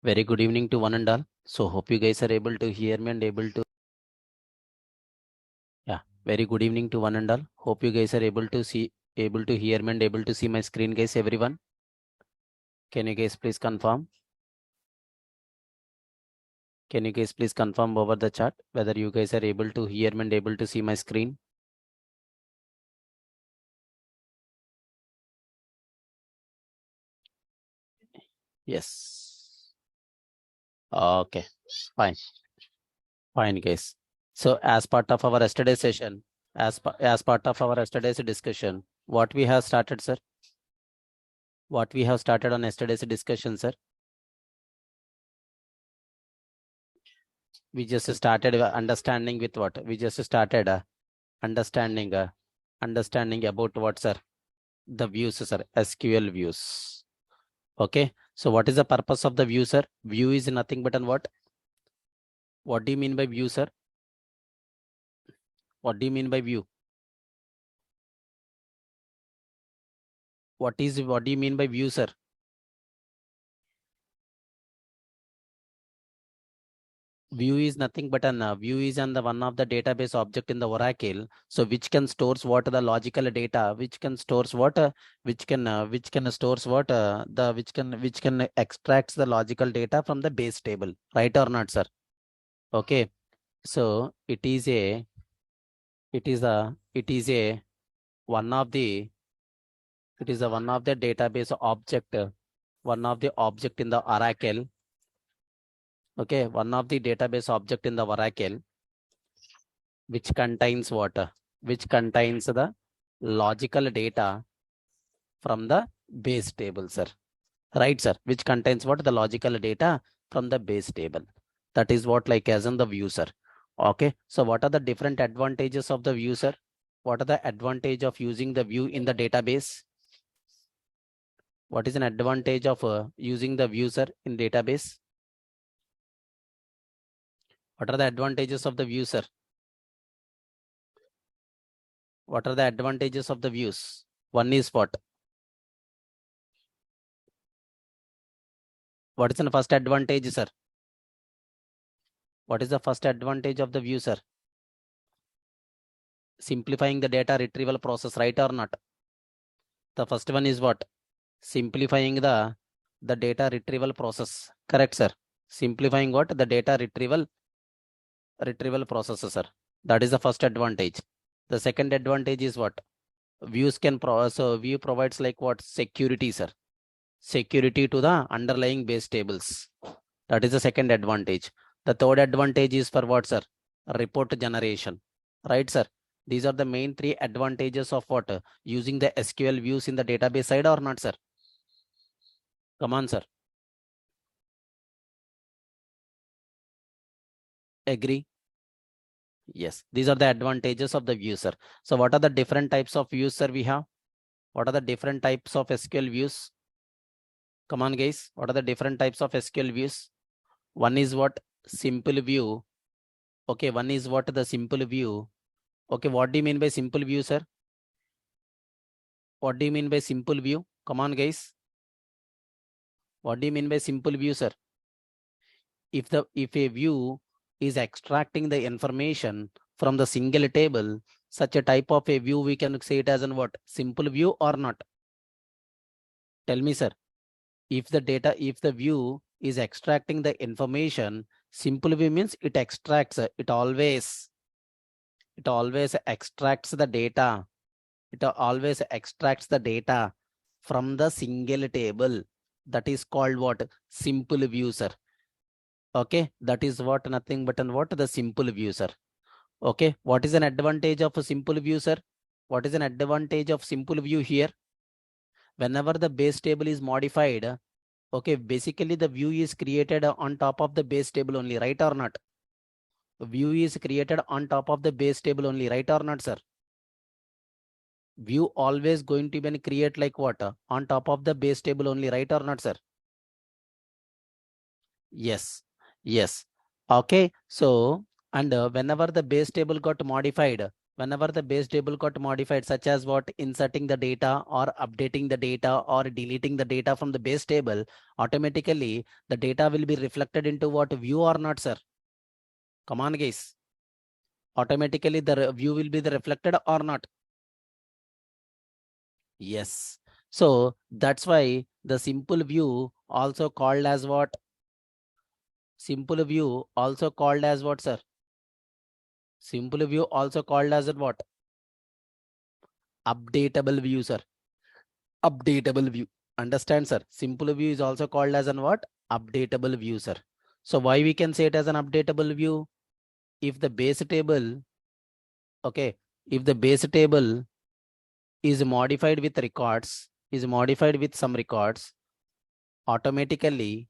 Very good evening to one and all. So hope you guys are able to hear me and able to very good evening to one and all. Hope you guys are able to hear me and able to see my screen, guys, everyone. Can you guys please confirm? Can you guys please confirm over the chat whether you guys are able to hear me and able to see my screen? Yes. Okay. Fine. Fine, guys. So as part of our yesterday's session, as part of our yesterday's discussion, what we have started, sir? What we have started on yesterday's discussion, sir? We just started understanding with what? We just started understanding understanding about what, sir? The views, sir. SQL views. Okay. So what is the purpose of the view, sir? View is nothing but an what? What do you mean by view, sir? What do you mean by view? What do you mean by view, sir? View is nothing but an view is on the one of the database object in the Oracle. So which can stores what the logical data, which can stores what, which can stores what the which can extracts the logical data from the base table, right or not, sir? Okay. So it is a one of the it is a one of the database object, one of the object in the Oracle. Okay, one of the database object in the Oracle which contains what? Which contains the logical data from the base table, sir. Right, sir. Which contains what? The logical data from the base table. That is what like as in the view, sir. Okay. So what are the different advantages of the view, sir? What are the advantage of using the view in the database? What is an advantage of using the view, sir, in database? What are the advantages of the view, sir? What are the advantages of the views? One is what? What is the first advantage, sir? What is the first advantage of the view, sir? Simplifying the data retrieval process, right or not? The first one is what? Simplifying the data retrieval process. Correct, sir. Simplifying what? The data retrieval process, sir. That is the first advantage. The second advantage is what? Views can so view provides like what? Security, sir. Security to the underlying base tables. That is the second advantage. The third advantage is for what, sir? Report generation. Right, sir? These are the main three advantages of what? Using the SQL views in the database side or not, sir? Come on, sir. Agree? Yes. These are the advantages of the view, sir. So what are the different types of views, sir, we have? What are the different types of SQL views? Come on, guys. What are the different types of SQL views? One is what? Simple view. Okay. One is what? The simple view. Okay. What do you mean by simple view, sir? What do you mean by simple view? Come on, guys. What do you mean by simple view, sir? If a view is extracting the information from the single table, such a type of a view we can say it as an what? Simple view or not? Tell me, sir. If the view is extracting the information, simple view means it extracts, it always extracts the data. It always extracts the data from the single table. That is called what? Simple view, sir. Okay, that is what nothing but what? The simple view, sir. Okay, what is an advantage of a simple view, sir? What is an advantage of simple view here? Whenever the base table is modified, okay, basically the view is created on top of the base table only, right or not? View is created on top of the base table only, right or not, sir? View always going to be create like what? On top of the base table only, right or not, sir? Yes. Yes. Okay. So, and whenever the base table got modified, whenever the base table got modified, such as what, inserting the data or updating the data or deleting the data from the base table, automatically the data will be reflected into what, view or not, sir? Come on, guys. Automatically the view will be the reflected or not? Yes. So that's why the simple view also called as what? Simple view also called as what, sir? Simple view also called as what? Updatable view, sir. Updatable view. Understand, sir? Simple view is also called as an what? Updatable view, sir. So why we can say it as an updatable view? If the base table, okay, if the base table is modified with records, is modified with some records, automatically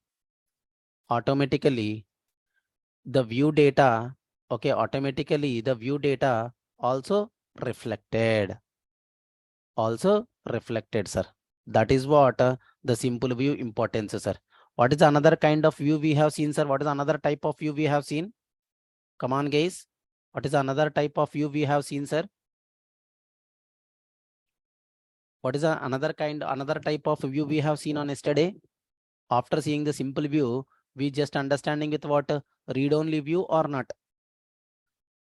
the view data, okay, automatically the view data also reflected, sir. That is what the simple view importance, sir. What is another kind of view we have seen, sir? What is another type of view we have seen? Come on, guys. What is another type of view we have seen, sir? What is another type of view we have seen on yesterday? After seeing the simple view, we just understanding with what, read-only view or not?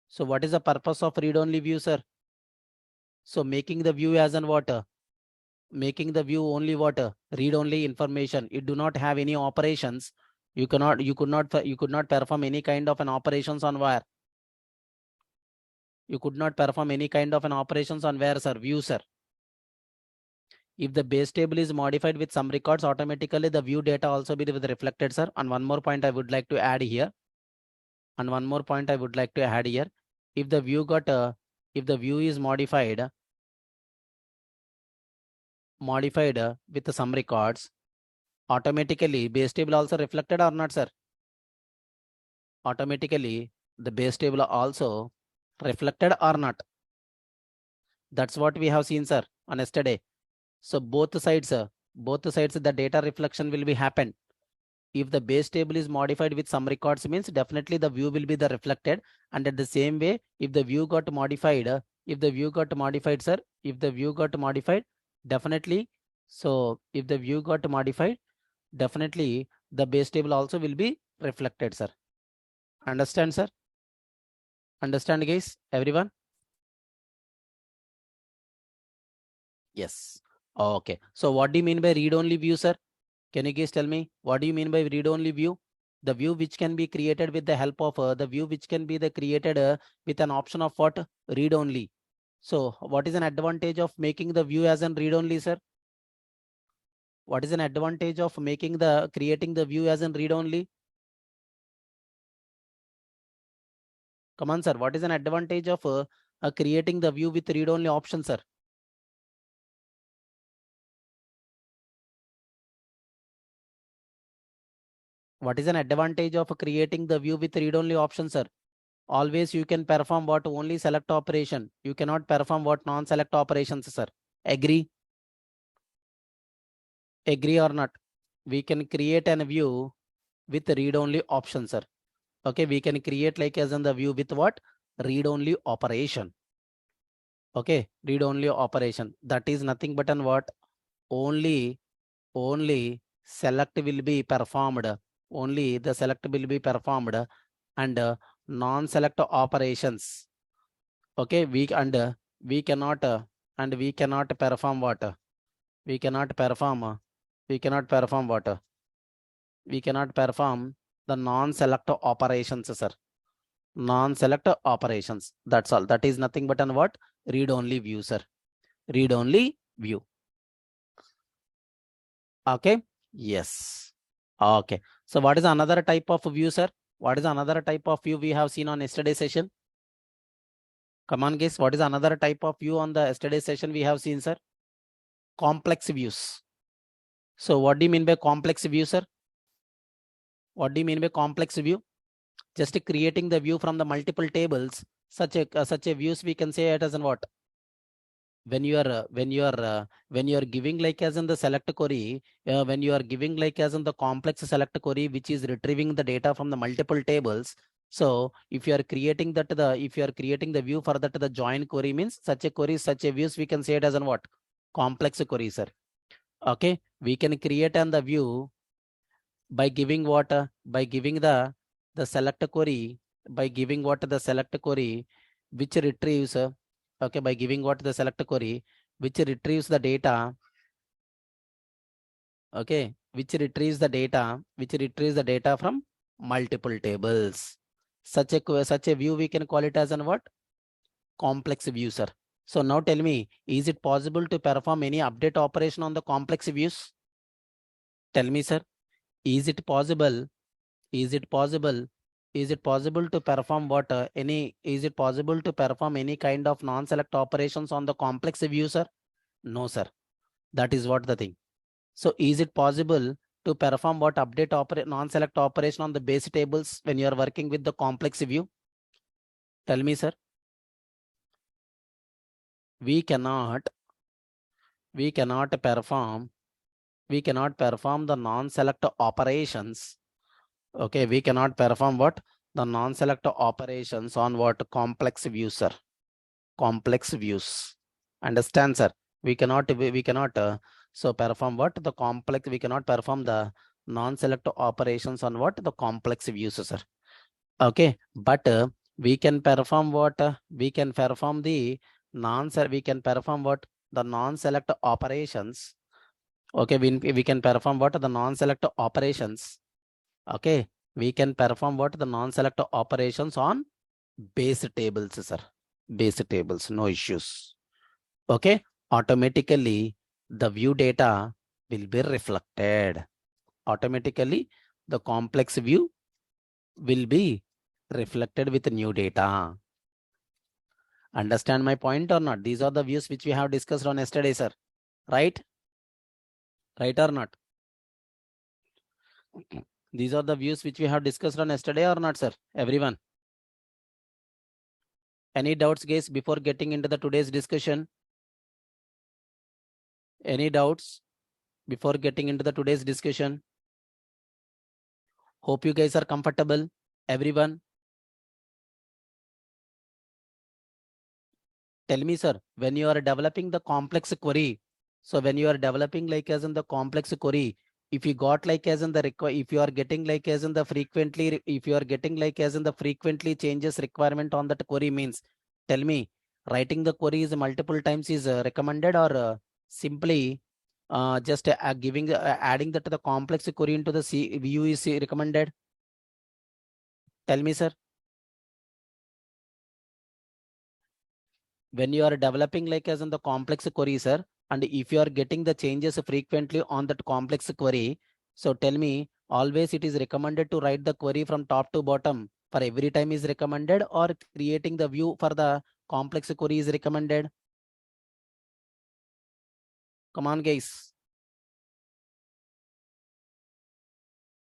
So what is the purpose of read-only view, sir? So making the view as an what? Making the view only what? Read-only information. It do not have any operations. You could not perform any kind of an operations on where? You could not perform any kind of an operations on where, sir? View, sir. If the base table is modified with some records, automatically the view data also be reflected, sir. And one more point I would like to add here. If the view got, if the view is modified with some records, automatically base table also reflected or not, sir? Automatically the base table also reflected or not? That's what we have seen, sir, on yesterday. So both sides the data reflection will be happen. If the base table is modified with some records, means definitely the view will be the reflected. And at the same way, if the view got modified, sir, if the view got modified, definitely. So if the view got modified, definitely the base table also will be reflected, sir. Understand, sir? Understand, guys? Everyone? Yes. Okay. So what do you mean by read-only view, sir? Can you guys tell me what do you mean by read-only view? The view which can be created with the help of created with an option of what? Read-only. So what is an advantage of making the view as an read-only, sir? What is an advantage of creating the view as an read-only? Come on, sir. What is an advantage of creating the view with read-only option, sir? What is an advantage of creating the view with read-only option, sir? Always you can perform what? Only select operation. You cannot perform what? Non-select operations, sir. Agree? Agree or not? We can create an view with read-only option, sir. Okay, we can create like as in the view with what? Read-only operation. Okay, read-only operation. That is nothing but an what? Only select will be performed. Only the select will be performed and non-select operations. Okay, we cannot perform what? We cannot perform what? We cannot perform the non-select operations, sir. Non-select operations. That's all. That is nothing but an what? Read-only view, sir. Read-only view. Okay. Yes. Okay. So what is another type of view, sir? What is another type of view we have seen on yesterday session? Come on, guys. What is another type of view on the yesterday session we have seen, sir? Complex views. So what do you mean by complex view, sir? What do you mean by complex view? Just creating the view from the multiple tables. Such a views we can say it as in what? When you are giving like as in the select query, when you are giving like as in the complex select query, which is retrieving the data from the multiple tables. So if you are creating that if you are creating the view for that the join query means such a query, such a views, we can say it as an what? Complex query, sir. Okay, we can create on the view by giving what? By giving the select query, by giving what? The select query which retrieves, okay, by giving what? The select query which retrieves the data, okay, which retrieves the data from multiple tables. Such a view we can call it as an what? Complex view, sir. So now tell me, is it possible to perform any update operation on the complex views? Tell me, sir, is it possible? Is it possible? Is it possible to perform what? Is it possible to perform any kind of non-select operations on the complex view, sir? No, sir. That is what the thing. So is it possible to perform what update non-select operation on the base tables when you are working with the complex view? Tell me, sir. We cannot perform the non-select operations. Okay, we cannot perform what? The non-select operations on what? Complex views, sir. Complex views. Understand, sir? We cannot so perform what? The complex, we cannot perform the non-select operations on what? The complex views, sir. Okay, but we can perform what? We can perform the we can perform what? The non-select operations. Okay, we can perform what? The non-select operations. Okay, we can perform what? The non-select operations on base tables, sir. Base tables, no issues. Okay, automatically the view data will be reflected. Automatically the complex view will be reflected with new data. Understand my point or not? These are the views which we have discussed on yesterday, sir. Right? Right or not? These are the views which we have discussed on yesterday or not, sir? Everyone? Any doubts, guys, before getting into the today's discussion? Any doubts before getting into the today's discussion? Hope you guys are comfortable. Everyone? Tell me, sir, when you are developing the complex query, so when you are developing like as in the complex query, if you got like as in the if you are getting like as in the frequently, if you are getting like as in the frequently changes requirement on that query means, tell me, writing the queries multiple times is recommended or simply just giving adding that to the complex query into the view is recommended? Tell me, sir. When you are developing like as in the complex query, sir, and if you are getting the changes frequently on that complex query, so tell me, always it is recommended to write the query from top to bottom for every time is recommended, or creating the view for the complex query is recommended? Come on, guys.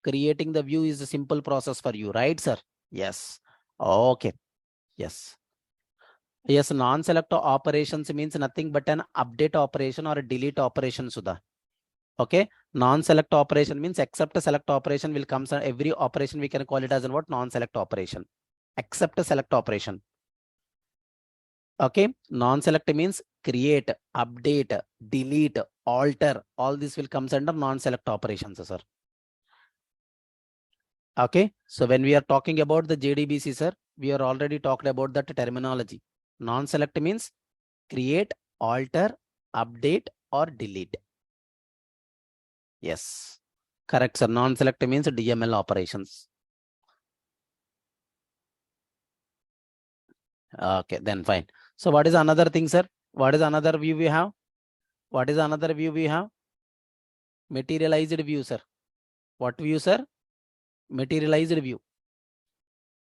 Creating the view is a simple process for you, right, sir? Yes. Okay. Yes. Yes, non-select operations means nothing but an update operation or a delete operation, Sudha. Okay, non-select operation means except a select operation will come. So every operation we can call it as a what? Non-select operation. Except a select operation. Okay, non-select means create, update, delete, alter. All this will comes under non-select operations, sir. Okay, so when we are talking about the JDBC, sir, we are already talked about that terminology. Non-select means create, alter, update, or delete. Yes, correct, sir. Non-select means DML operations. Okay, then fine. So what is another thing, sir? What is another view we have? What is another view we have? Materialized view, sir. What view, sir? Materialized view.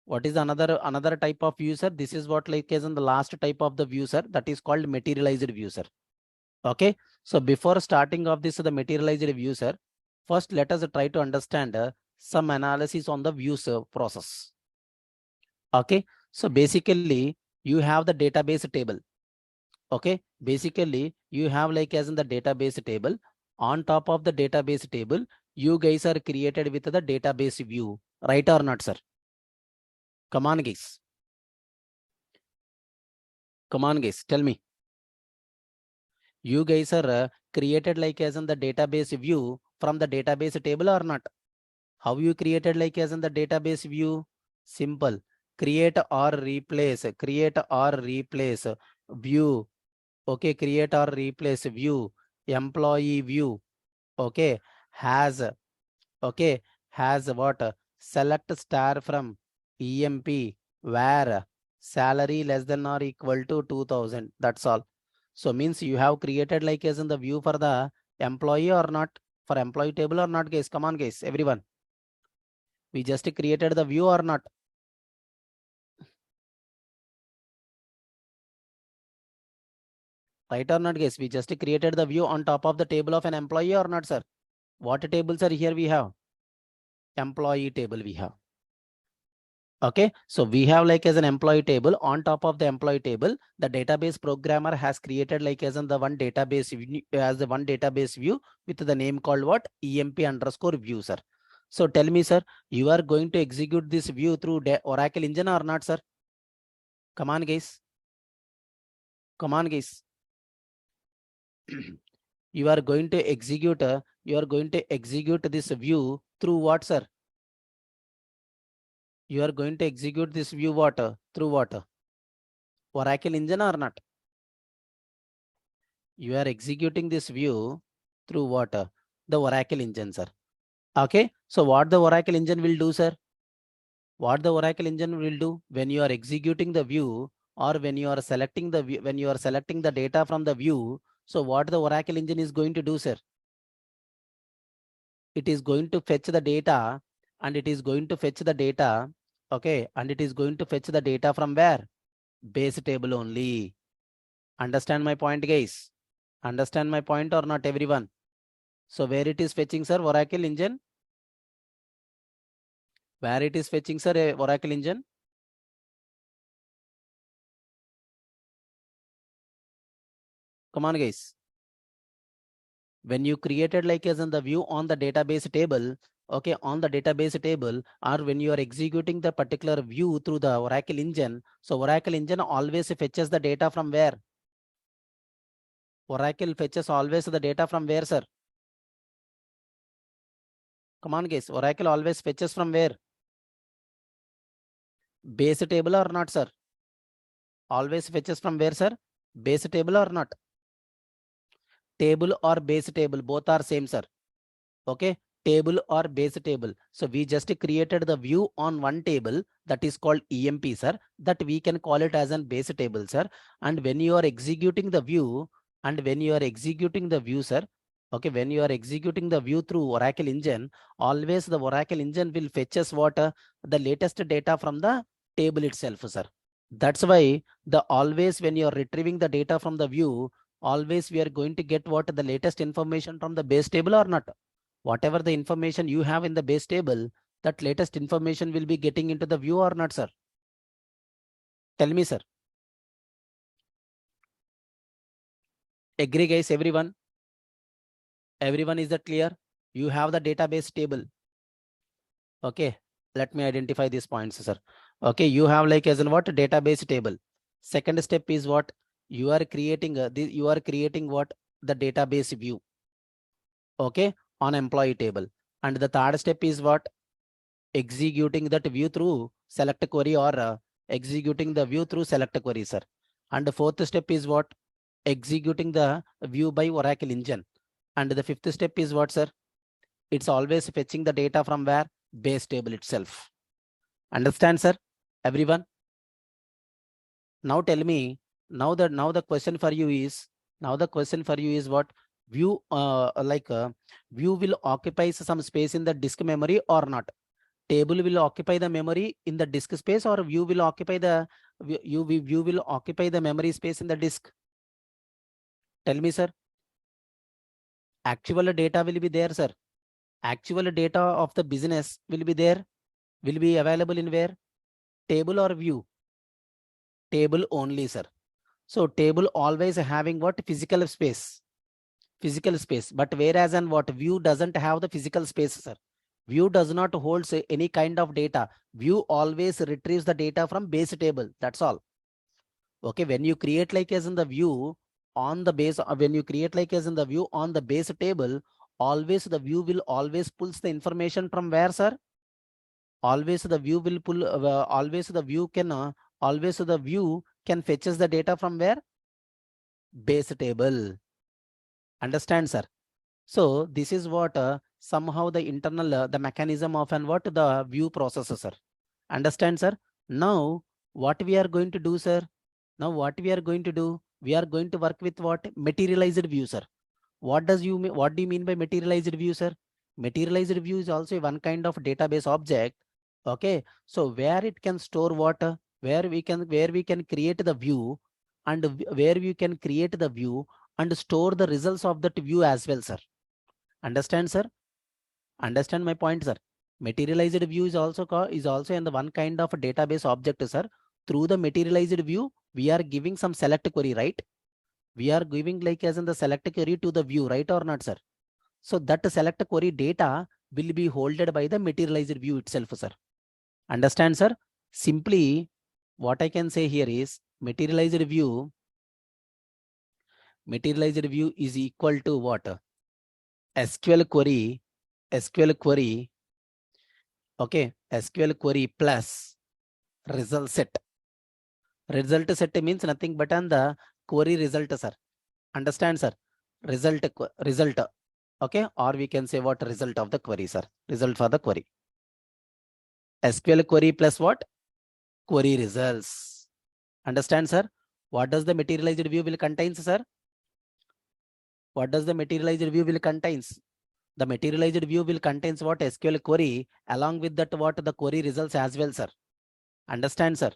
What is another type of view, sir? This is what like is in the last type of the view, sir. That is called materialized view, sir. Okay. So before starting of this, the materialized view, sir, first let us try to understand some analysis on the views process. Okay. So basically, you have the database table. Okay, basically you have like as in the database table. On top of the database table, you guys are created with the database view, right or not, sir? Come on, guys. Come on, guys. Tell me. You guys are created like as in the database view from the database table or not? How you created like as in the database view? Simple. Create or replace. Create or replace. View. Okay. Create or replace view. Employee view. Okay. Has. Okay. Has what? Select star from EMP where salary less than or equal to 2000. That's all. So means you have created like as in the view for the employee or not? For employee table or not, guys? Come on, guys. Everyone. We just created the view or not? Right or not, guys? We just created the view on top of the table of an employee or not, sir? What tables are here we have? Employee table we have. Okay, so we have like as an employee table. On top of the employee table, the database programmer has created like as in the one database as the one database view with the name called what? EMP underscore view, sir. So tell me, sir, you are going to execute this view through Oracle engine or not, sir? Come on, guys. Come on, guys. You are going to execute this view through what, sir? You are going to execute this view what? Through what? Oracle engine or not? You are executing this view through what? The Oracle engine, sir. Okay. So what the Oracle engine will do, sir? What the Oracle engine will do when you are executing the view or when you are selecting the view, when you are selecting the data from the view. So what the Oracle engine is going to do, sir? It is going to fetch the data and it is going to fetch the data. Okay. And it is going to fetch the data from where? Base table only. Understand my point, guys? Understand my point or not, everyone? So where it is fetching, sir? Oracle engine? Where it is fetching, sir? Oracle engine? Come on, guys. When you created like as in the view on the database table, okay, on the database table, or when you are executing the particular view through the Oracle engine, so Oracle engine always fetches the data from where? Oracle fetches always the data from where, sir? Come on, guys. Oracle always fetches from where? Base table or not, sir? Always fetches from where, sir? Base table or not? Table or base table, both are same, sir. Okay, table or base table. So we just created the view on one table that is called EMP, sir, that we can call it as an base table, sir. And when you are executing the view sir, okay, when you are executing the view through Oracle engine, always the Oracle engine will fetch us what? The latest data from the table itself, sir. That's why the always when you are retrieving the data from the view, always we are going to get what? The latest information from the base table or not? Whatever the information you have in the base table, that latest information will be getting into the view or not, sir? Tell me, sir. Agree, guys, everyone? Everyone, is that clear? You have the database table. Okay, let me identify these points, sir. Okay, you have like as in what? Database table. Second step is what? You are creating what? The database view. Okay, on employee table. And the third step is what? Executing that view through select query or executing the view through select query, sir. And the fourth step is what? Executing the view by Oracle engine. And the fifth step is what, sir? It's always fetching the data from where? Base table itself. Understand, sir? Everyone? Now tell me, now the question for you is what? View view will occupy some space in the disk memory or not? Table will occupy the memory in the disk space or view will occupy the view will occupy the memory space in the disk? Tell me, sir. Actual data will be there, sir. Actual data of the business will be there, will be available in where? Table or view? Table only, sir. So table always having what? Physical space. Physical space. But whereas and what? View doesn't have the physical space, sir. View does not hold any kind of data. View always retrieves the data from base table. That's all. Okay, when you create like as in the view on the base, when you create like as in the view on the base table, always the view will always pulls the information from where, sir? Always the view will pull, always the view can fetches the data from where? Base table. Understand, sir? So this is what somehow the internal, the mechanism of and what the view processor, sir. Understand, sir? Now, what we are going to do, sir? Now, what we are going to do? We are going to work with what? Materialized view, sir. What do you mean by materialized view, sir? Materialized view is also one kind of database object. Okay, so where it can store what? Where we can create the view, and where we can create the view and store the results of that view as well, sir. Understand, sir? Understand my point, sir? Materialized view is also in the one kind of a database object, sir. Through the materialized view, we are giving some select query, right? We are giving like as in the select query to the view, right or not, sir? So that select query data will be holded by the materialized view itself, sir. Understand, sir? Simply, what I can say here is materialized view is equal to what? SQL query, okay, SQL query plus result set. Result set means nothing but on the query result, sir. Understand, sir? Result, okay, or we can say what? Result of the query, sir. Result for the query. SQL query plus what? Query results. Understand, sir? What does the materialized view will contains, sir? What does the materialized view will contains? The materialized view will contains what? SQL query along with that what? The query results as well, sir. Understand, sir?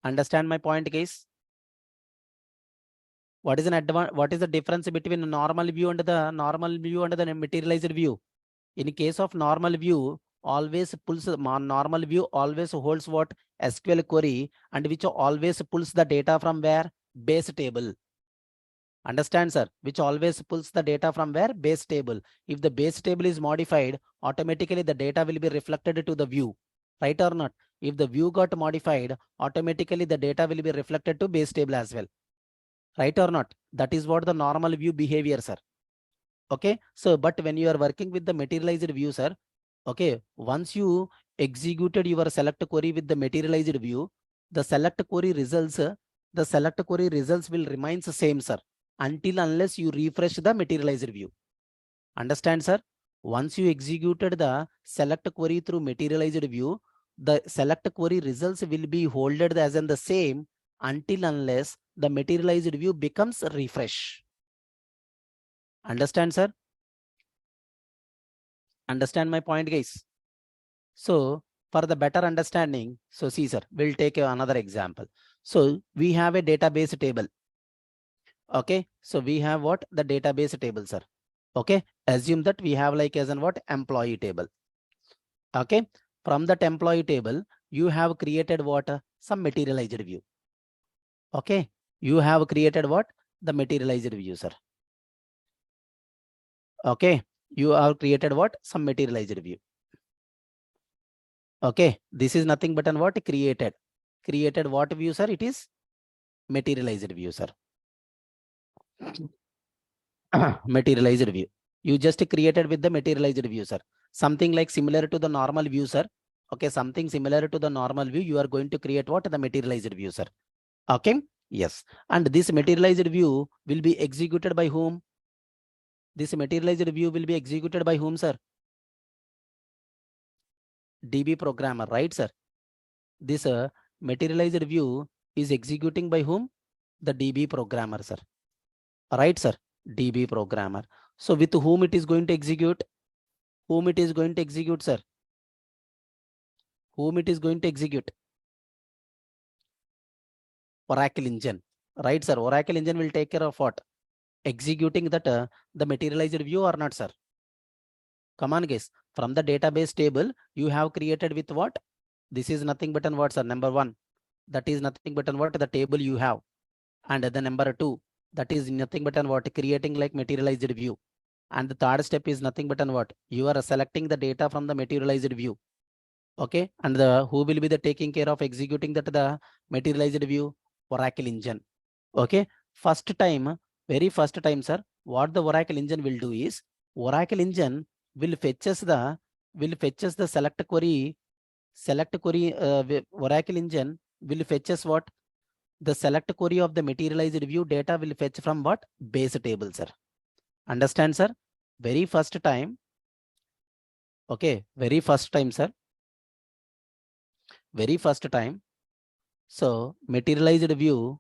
Understand my point, guys? What is the difference between a normal view and the materialized view? In case of normal view, always pulls normal view always holds what? SQL query, and which always pulls the data from where? Base table. Understand, sir? Which always pulls the data from where? Base table. If the base table is modified, automatically the data will be reflected to the view, right or not? If the view got modified, automatically the data will be reflected to base table as well, right or not? That is what the normal view behavior, sir. Okay, so but when you are working with the materialized view, sir, okay, once you executed your select query with the materialized view, the select query results will remains the same, sir, until unless you refresh the materialized view. Understand, sir? Once you executed the select query through materialized view, the select query results will be holded as in the same until unless the materialized view becomes refresh. Understand, sir? Understand my point, guys? So for the better understanding, so see, sir, we'll take another example. So we have a database table. Okay, so we have what? The database table, sir. Okay, assume that we have like as an what? Employee table. Okay, from that employee table, you have created what? Some materialized view. Okay, you have created what? The materialized view, sir. Okay, you have created what? Some materialized view. Okay, this is nothing but an what? Created what view, sir? It is materialized view, sir. Materialized view. You just created with the materialized view, sir. Something like similar to the normal view, sir. Okay, something similar to the normal view. You are going to create what? The materialized view, sir. Okay, yes. And this materialized view will be executed by whom? This materialized view will be executed by whom, sir? DB programmer, right, sir? This materialized view is executing by whom? The DB programmer, sir. Right, sir? DB programmer. So with whom it is going to execute? Whom it is going to execute, sir? Whom it is going to execute? Oracle engine. Right, sir? Oracle engine will take care of what? Executing that the materialized view or not, sir? Come on, guys. From the database table, you have created with what? This is nothing but an what, sir? Number one. That is nothing but an what? The table you have. And the number two, that is nothing but an what? Creating like materialized view. And the third step is nothing but on what? You are selecting the data from the materialized view. Okay. And the who will be the taking care of executing that the materialized view? Oracle engine. Okay. Very first time, sir, what the Oracle engine will do is Oracle engine will fetch us the select query. Oracle engine will fetch us what? The select query of the materialized view data will fetch from what? Base table, sir. Understand, sir? Very first time. Okay. Very first time, sir. Very first time. So materialized view.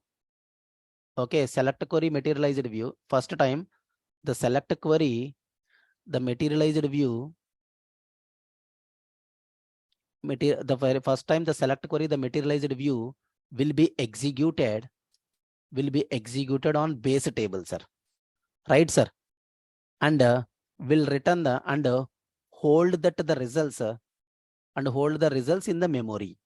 Okay. Select query materialized view. First time, the select query, the materialized view. The very first time the select query, the materialized view will be executed on base table, sir. Right, sir? And will return the and hold that the results and hold the results in the memory.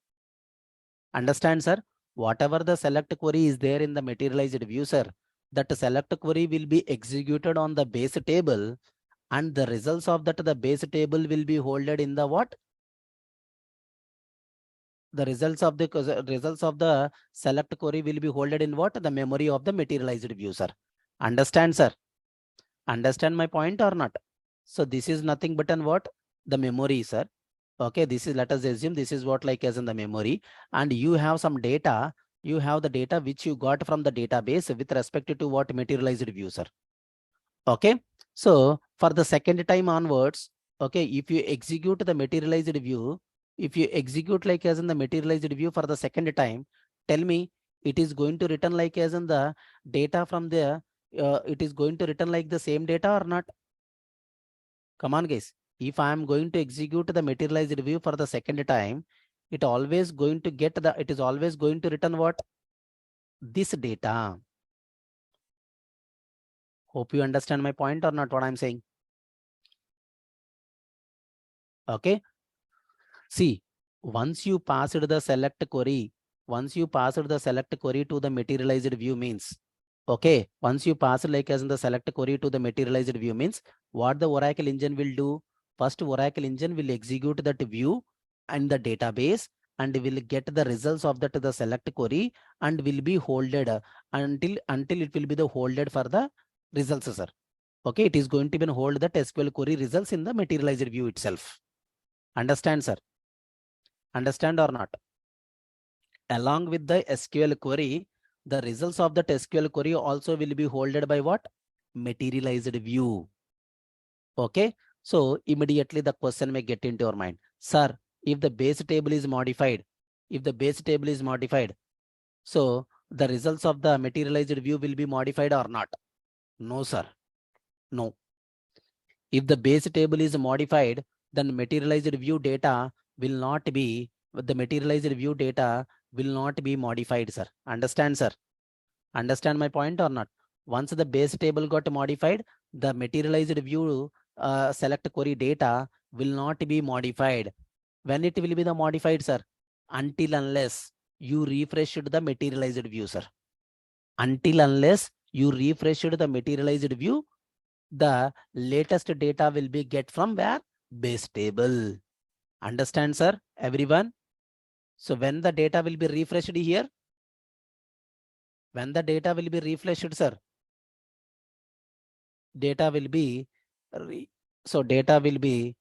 Understand, sir? Whatever the select query is there in the materialized view, sir, that select query will be executed on the base table, and the results of that the base table will be holded in the what? The results of the select query will be holded in what? The memory of the materialized view, sir. Understand, sir? Understand my point or not? So this is nothing but an what? The memory, sir. Okay, this is, let us assume this is what like as in the memory, and you have some data. You have the data which you got from the database with respect to what? Materialized view, sir. Okay, so for the second time onwards, okay, if you execute the materialized view, if you execute like as in the materialized view for the second time, tell me, it is going to return like as in the data from there. It is going to return like the same data or not? Come on, guys. If I am going to execute the materialized view for the second time, it is always going to return what? This data. Hope you understand my point or not, what I'm saying. Okay. See, once you passed the select query to the materialized view means, okay, once you pass like as in the select query to the materialized view means, what the Oracle engine will do? First, Oracle engine will execute that view and the database, and will get the results of that the select query, and will be holded until it will be the holded for the results, sir. Okay, it is going to be hold that SQL query results in the materialized view itself. Understand, sir? Understand or not? Along with the SQL query, the results of that SQL query also will be holded by what? Materialized view. Okay. So immediately the question may get into your mind. Sir, if the base table is modified, so the results of the materialized view will be modified or not? No, sir. No. If the base table is modified, then materialized view data will not be modified, sir. Understand, sir? Understand my point or not? Once the base table got modified, the materialized view select query data will not be modified. When it will be the modified, sir? Until unless you refreshed the materialized view, sir. Until unless you refreshed the materialized view, the latest data will be get from where? Base table. Understand, sir? Everyone? So when the data will be refreshed here? When the data will be refreshed, sir? Data will be, latest data will be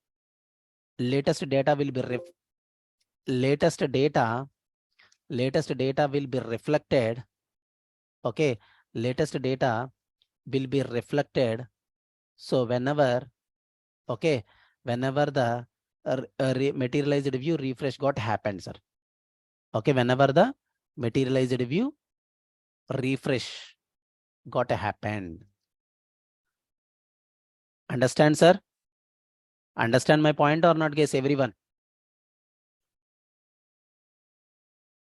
latest data will be reflected. Okay, latest data will be reflected. So whenever, okay, whenever the materialized view refresh got happened, sir. Okay, whenever the materialized view refresh got happened. Understand, sir? Understand my point or not, guys? Everyone?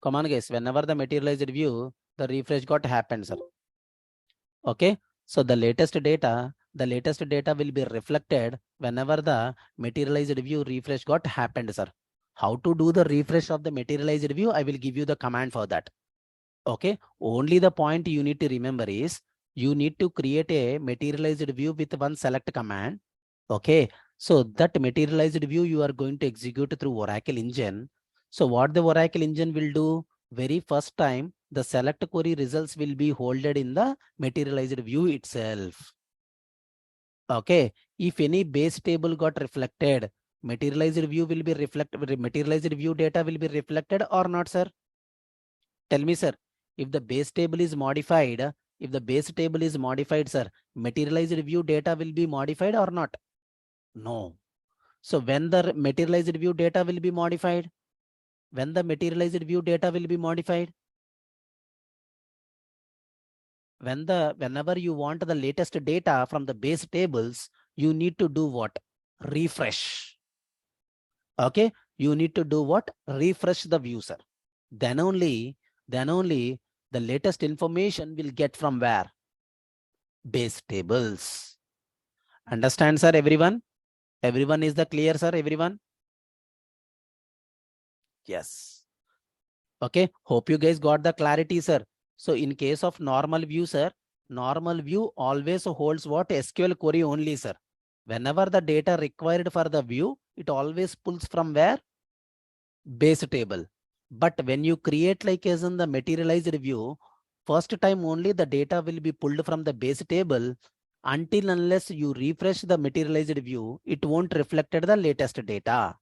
Come on, guys. Whenever the materialized view, the refresh got happened, sir. Okay. So the latest data will be reflected whenever the materialized view refresh got happened, sir. How to do the refresh of the materialized view? I will give you the command for that. Okay. Only the point you need to remember is you need to create a materialized view with one select command. Okay, so that materialized view you are going to execute through Oracle engine. So what the Oracle engine will do, very first time, the select query results will be holded in the materialized view itself. Okay, if any base table got reflected, materialized view will be reflected, materialized view data will be reflected or not, sir? Tell me, sir, if the base table is modified, sir, materialized view data will be modified or not? No. So when the materialized view data will be modified? When the materialized view data will be modified? Whenever you want the latest data from the base tables, you need to do what? Refresh. Okay, you need to do what? Refresh the view, sir. Then only the latest information will get from where? Base tables. Understand, sir, everyone? Everyone is the clear, sir, everyone? Yes. Okay, hope you guys got the clarity, sir. So in case of normal view, sir, normal view always holds what? SQL query only, sir. Whenever the data required for the view, it always pulls from where? Base table. But when you create like as in the materialized view, first time only the data will be pulled from the base table. Until unless you refresh the materialized view, it won't reflected the latest data.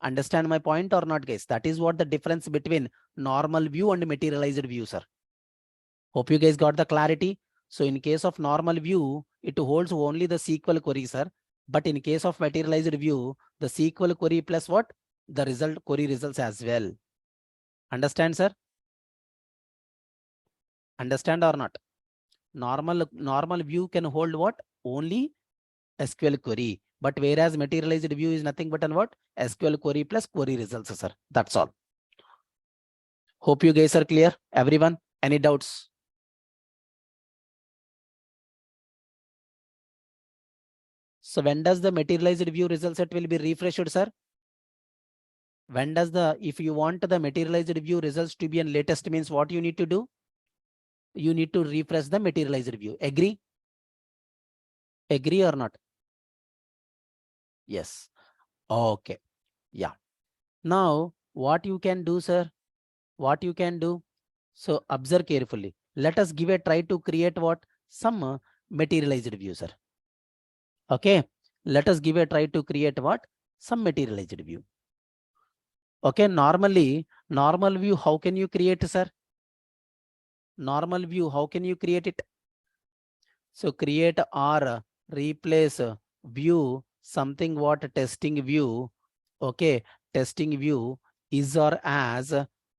Understand my point or not, guys? That is what the difference between normal view and materialized view, sir. Hope you guys got the clarity. So in case of normal view, it holds only the SQL query, sir. But in case of materialized view, the SQL query plus what? The result query results as well. Understand, sir? Understand or not? Normal view can hold what? Only SQL query. But whereas materialized view is nothing but an what? SQL query plus query results, sir. That's all. Hope you guys are clear. Everyone, any doubts? So when does the materialized view result set will be refreshed, sir? When does if you want the materialized view results to be in latest means what you need to do? You need to refresh the materialized view. Agree? Agree or not? Yes. Okay. Yeah. Now, what you can do, sir? What you can do? So observe carefully. Let us give a try to create what? Some materialized view, sir. Okay. Let us give a try to create what? Some materialized view. Okay. Normal view, how can you create, sir? Normal view, how can you create it? So create or replace view something what testing view. Okay. Testing view is or as.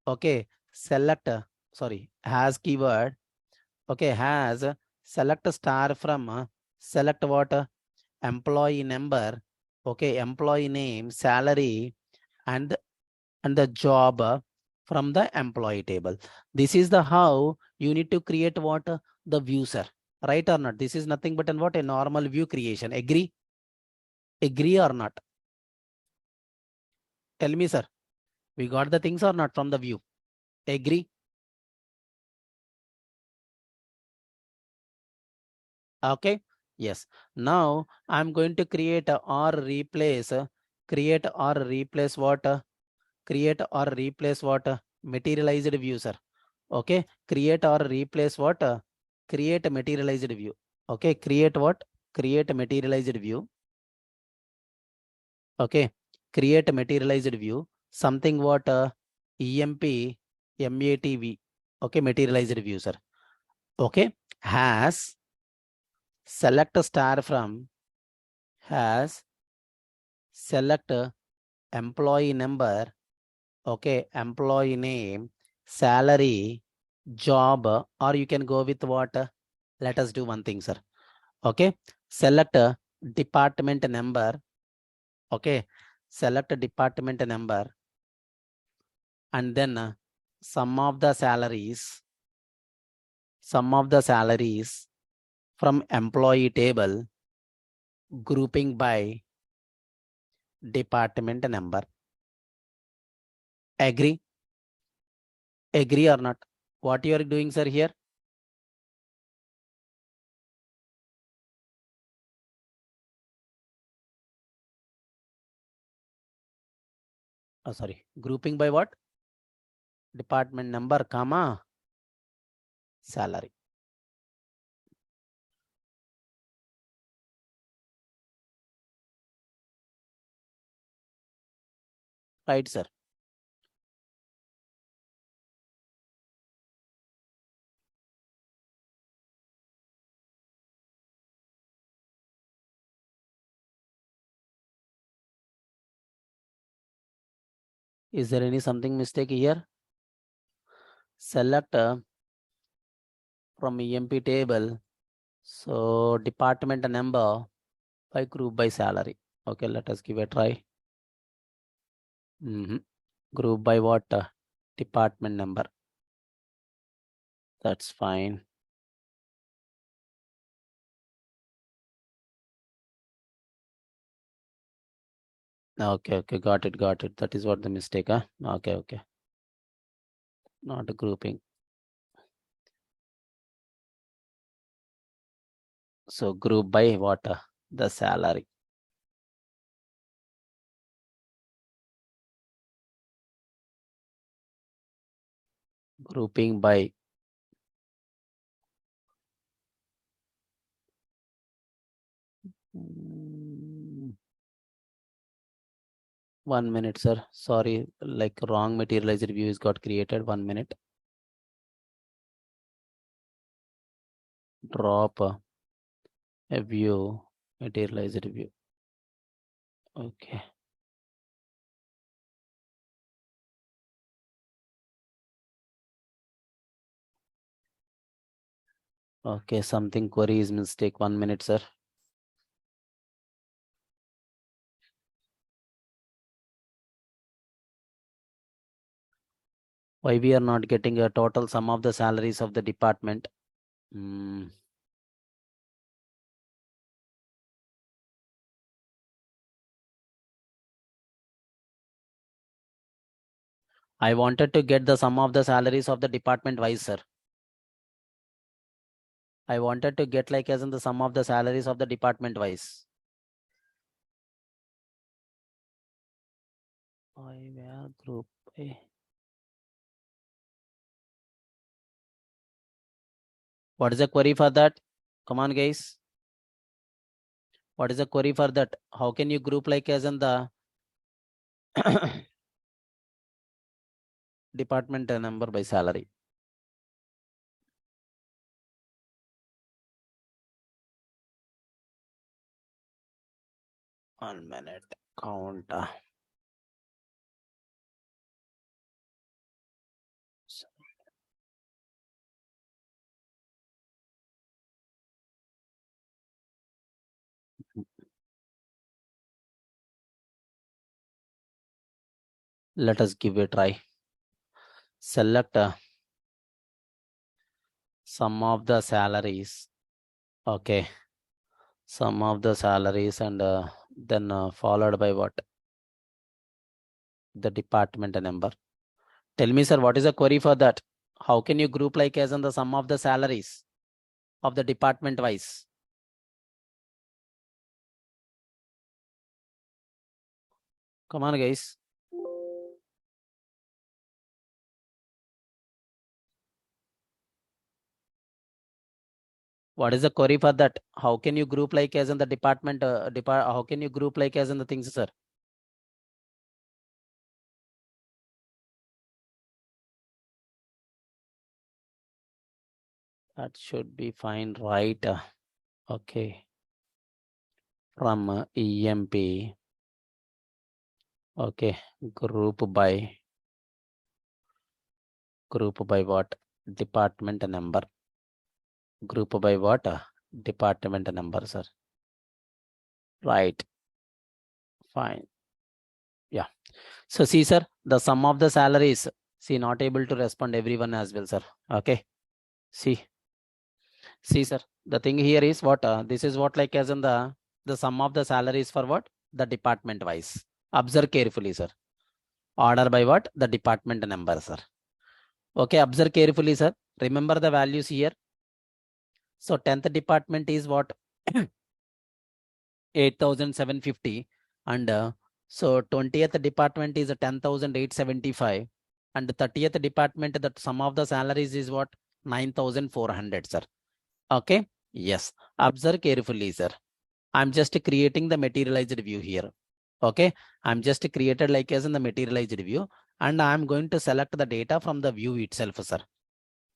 Okay. Select, sorry, has keyword. Okay. Has select star from select what? Employee number. Okay. Employee name, salary, and the job from the employee table. This is the how you need to create what? The view, sir. Right or not? This is nothing but what? A normal view creation. Agree? Agree or not? Tell me, sir. We got the things or not from the view? Agree? Okay. Yes. Now I'm going to create or replace. Create or replace what? Create or replace what? Materialized view, sir. Okay. Create or replace what? Create a materialized view. Okay. Create what? Create a materialized view. Okay. Create a materialized view. Something what? EMP MATV. Okay. Materialized view, sir. Okay. Has select a star from has select employee number. Okay. Employee name, salary, job, or you can go with what? Let us do one thing, sir. Okay. Select department number. Okay. Select department number and then sum of the salaries from employee table grouping by department number. Agree? Agree or not? What you are doing, sir, here? Grouping by what? Department number, comma, salary. Right, sir. Is there any something mistake here? Select from EMP table. So department number by group by salary. Okay, let us give a try. Group by what? Department number. That's fine. Okay, got it. That is what the mistake, huh? Okay. Not a grouping. So group by what? The salary. Grouping by mm, 1 minute, sir. Sorry, like wrong materializer view is got created. 1 minute. Drop a view, materializer view. Okay. Okay, something query is mistake. 1 minute, sir. Why we are not getting a total sum of the salaries of the department? I wanted to get the sum of the salaries of the department wise, sir. I wanted to get like as in the sum of the salaries of the department wise. Where group A. What is the query for that? Come on, guys. What is the query for that? How can you group like as in the department number by salary? 1 minute. Count. Let us give a try. Select sum of the salaries. Okay. Sum of the salaries and then followed by what? The department number. Tell me, sir, what is the query for that? How can you group like as in the sum of the salaries of the department wise? Come on, guys. What is the query for that? How can you group like as in the department? How can you group like as in the things, sir? That should be fine, right? Okay. From EMP. Okay. Group by what? Department number. Group by what? Department number, sir. Right. Fine. Yeah. So see, sir, the sum of the salaries. See, not able to respond everyone as well, sir. Okay. See, sir, the thing here is what? This is what like as in the sum of the salaries for what? The department wise. Observe carefully, sir. Order by what? The department number, sir. Okay, observe carefully, sir. Remember the values here. So 10th department is what? 8,750 and So 20th department is 10,875 and the 30th department, the sum of the salaries is what? 9,400, sir. Okay. Yes. Observe carefully, sir. I'm just creating the materialized view here. Okay. I'm just created like as in the materialized view and I'm going to select the data from the view itself, sir.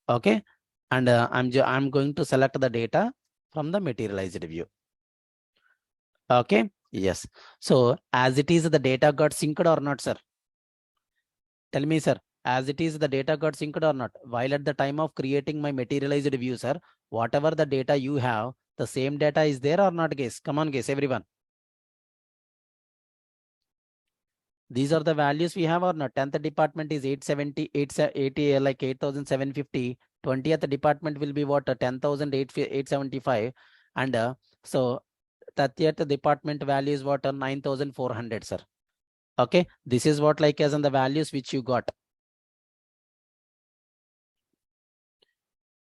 Okay. And I'm going to select the data from the materialized view. Okay. Yes. So as it is, the data got synced or not, sir? Tell me, sir, as it is, the data got synced or not? While at the time of creating my materialized view, sir, whatever the data you have, the same data is there or not, guys? Come on, guys, everyone. These are the values we have or not? 10th department is 870, 880, like 8,750. 20th department will be what? 10,875. And so 30th department value is what? 9,400, sir. Okay. This is what like as in the values which you got.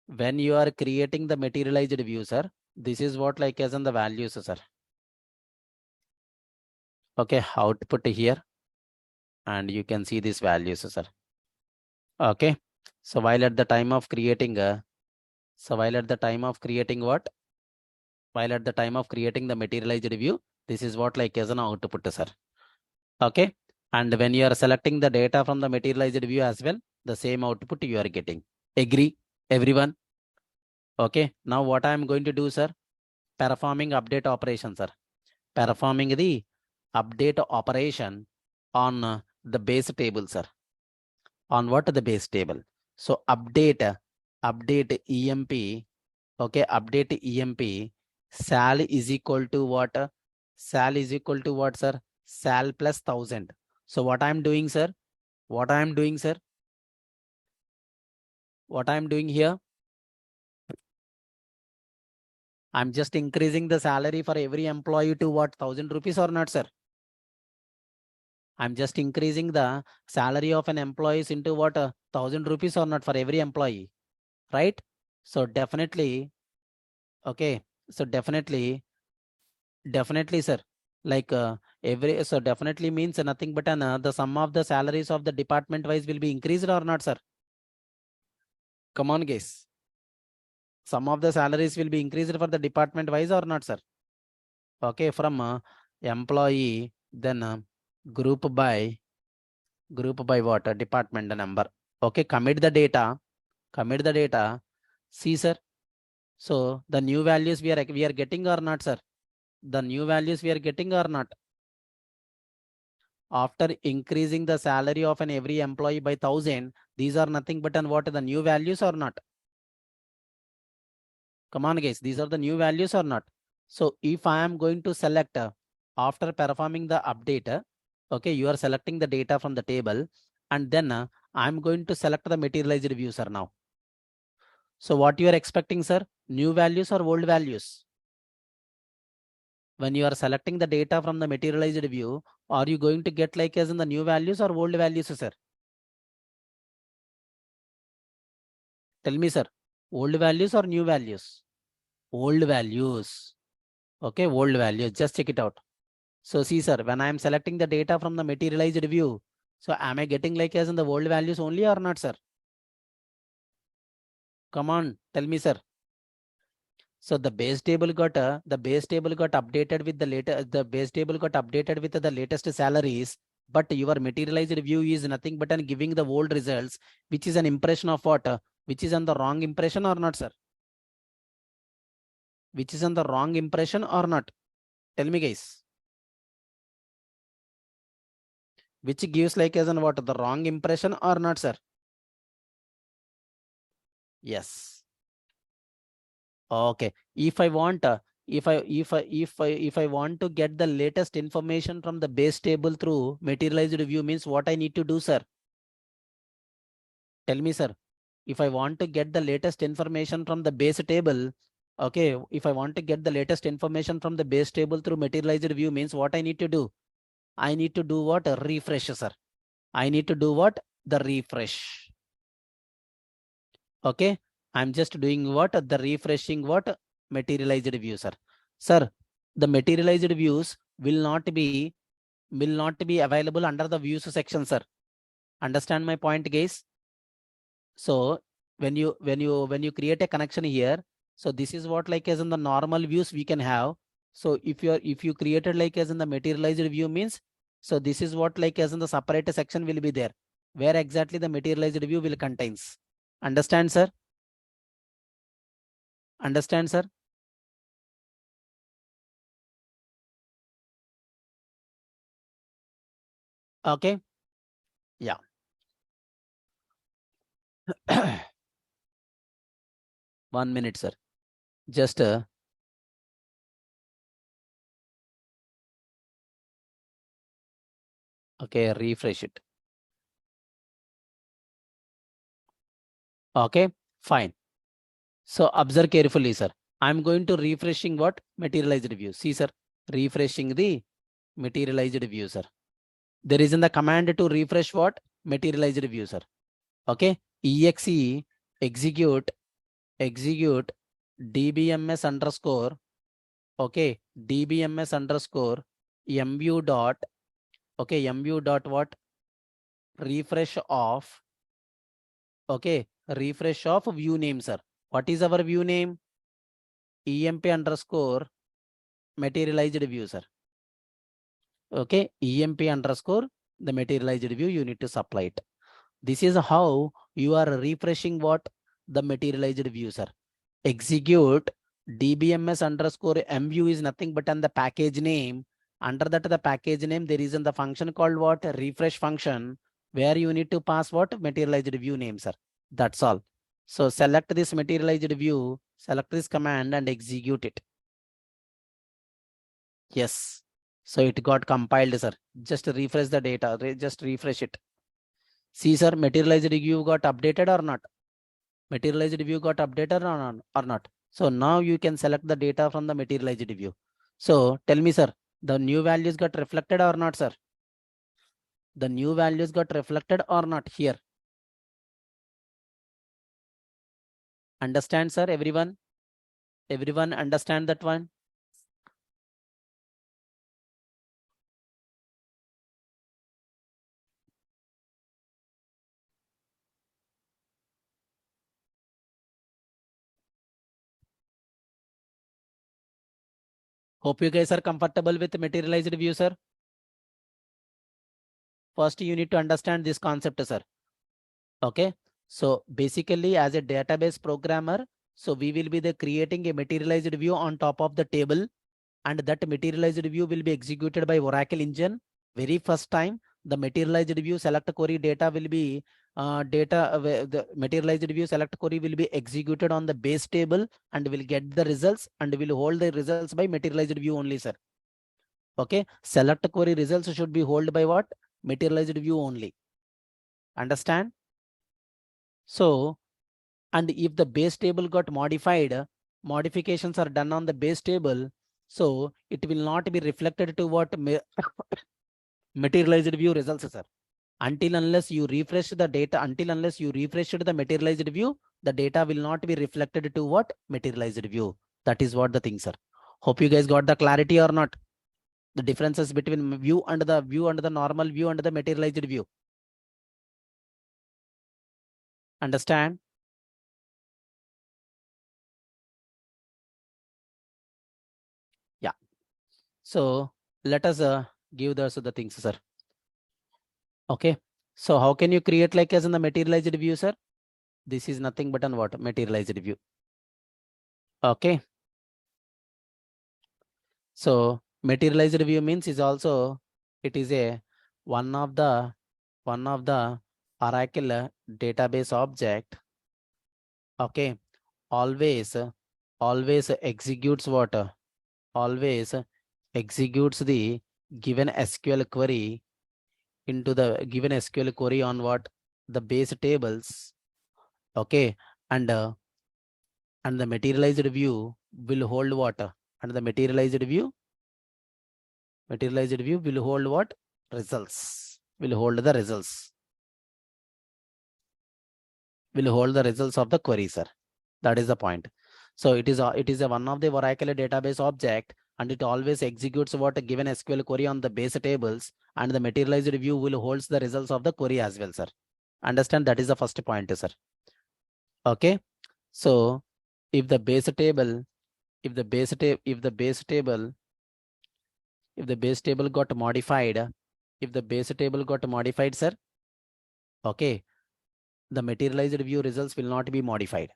When you are creating the materialized view, sir, this is what like as in the values, sir. Okay. Output here. And you can see these values, sir. Okay. So while at the time of creating what? While at the time of creating the materialized view, this is what like as an output, sir. Okay. And when you are selecting the data from the materialized view as well, the same output you are getting. Agree, everyone? Okay. Now what I am going to do, sir? Performing update operation, sir. Performing the update operation on the base table, sir. On what? The base table. So update EMP. Okay, update EMP. Sal is equal to what? Sal is equal to what, sir? Sal plus 1,000. So what I'm doing, sir? What I'm doing, sir? What I'm doing here? I'm just increasing the salary for every employee to what? 1,000 rupees or not, sir? I'm just increasing the salary of an employee into what? 1,000 rupees or not for every employee, right? So definitely, okay. So definitely, sir. Like so definitely means nothing but the sum of the salaries of the department wise will be increased or not, sir? Come on, guys. Some of the salaries will be increased for the department wise or not, sir? Okay, from employee, then group by what? Department number. Okay, commit the data. Commit the data. See, sir. So the new values we are getting or not, sir? The new values we are getting or not? After increasing the salary of an every employee by 1,000, these are nothing but what the new values or not? Come on, guys. These are the new values or not? So if I am going to select after performing the update, okay, you are selecting the data from the table and then I'm going to select the materialized view, sir, now. So what you are expecting, sir? New values or old values? When you are selecting the data from the materialized view, are you going to get like as in the new values or old values, sir? Tell me, sir. Old values or new values? Old values. Okay, old values. Just check it out. So see, sir, when I am selecting the data from the materialized view, so am I getting like as in the old values only or not, sir? Come on, tell me, sir. So the base table got updated with the latest salaries, but your materialized view is nothing but giving the old results, which is an impression of what? Which is on the wrong impression or not, sir? Which is on the wrong impression or not? Tell me, guys. Which gives like as an what? The wrong impression or not, sir? Yes. Okay. If I want if I want to get the latest information from the base table through materialized view means what I need to do, sir? Tell me, sir. If I want to get the latest information from the base table, okay, if I want to get the latest information from the base table through materialized view means what I need to do? I need to do what? A refresh, sir. I need to do what? The refresh. Okay. I'm just doing what? The refreshing what? Materialized view, sir. Sir, the materialized views will not be will not be available under the views section, sir. Understand my point, guys? So when you create a connection here, so this is what like as in the normal views we can have. So if you created like as in the materialized view means, so this is what like as in the separate section will be there, where exactly the materialized view will contains. Understand, sir? Understand, sir? Okay. Yeah. 1 minute, sir. Just okay, refresh it. Okay, fine. So observe carefully, sir. I'm going to refreshing what? Materialized view. See, sir, refreshing the materialized view, sir. There is in the command to refresh what? Materialized view, sir. Okay. Exe execute dbms underscore, okay, dbms underscore mu dot, okay, mu dot what? Refresh of, okay, refresh of view name, sir. What is our view name? emp underscore materialized view, sir. Okay, emp underscore the materialized view, you need to supply it. This is how you are refreshing what? The materialized view, sir. Execute dbms underscore mu is nothing but on the package name. Under that the package name there is in the function called what? Refresh function, where you need to pass what? Materialized view name, sir. That's all. So select this materialized view, select this command and execute it. Yes. So it got compiled, sir. Just refresh the data. Just refresh it. See, sir, materialized view got updated or not? Materialized view got updated or not? So now you can select the data from the materialized view. So tell me, sir, the new values got reflected or not, sir? The new values got reflected or not here? Understand, sir, everyone? Everyone understand that one? Hope you guys are comfortable with materialized view, sir. First, you need to understand this concept, sir. Okay. So basically as a database programmer, so we will be the creating a materialized view on top of the table, and that materialized view will be executed by Oracle engine. Very first time, the materialized view select query data will be the materialized view select query will be executed on the base table and will get the results and will hold the results by materialized view only, sir. Okay. Select query results should be held by what? Materialized view only. Understand? So, and if the base table got modified, modifications are done on the base table, so it will not be reflected to what? Materialized view results, sir. Until unless you refresh the data, until unless you refreshed the materialized view, the data will not be reflected to what? Materialized view. That is what the things are. Hope you guys got the clarity or not? The differences between view and the normal view and the materialized view. Understand? Yeah. So let us give the things, sir. Okay. So how can you create like as in the materialized view, sir? This is nothing but an what? Materialized view. Okay. So materialized view means is also, it is a one of the Oracle database object. Okay. Always executes what? Always executes the given SQL query into the given SQL query on what? The base tables. Okay. And the materialized view will hold what? And the materialized view will hold what? Results. Will hold the results. Will hold the results of the query, sir. That is the point. So it is a one of the Oracle database object, and it always executes what a given SQL query on the base tables, and the materialized view will holds the results of the query as well, sir. Understand? That is the first point, sir. Okay. So if the base table, if the base table, if the base table, if the base table got modified, if the base table got modified, sir, okay, the materialized view results will not be modified.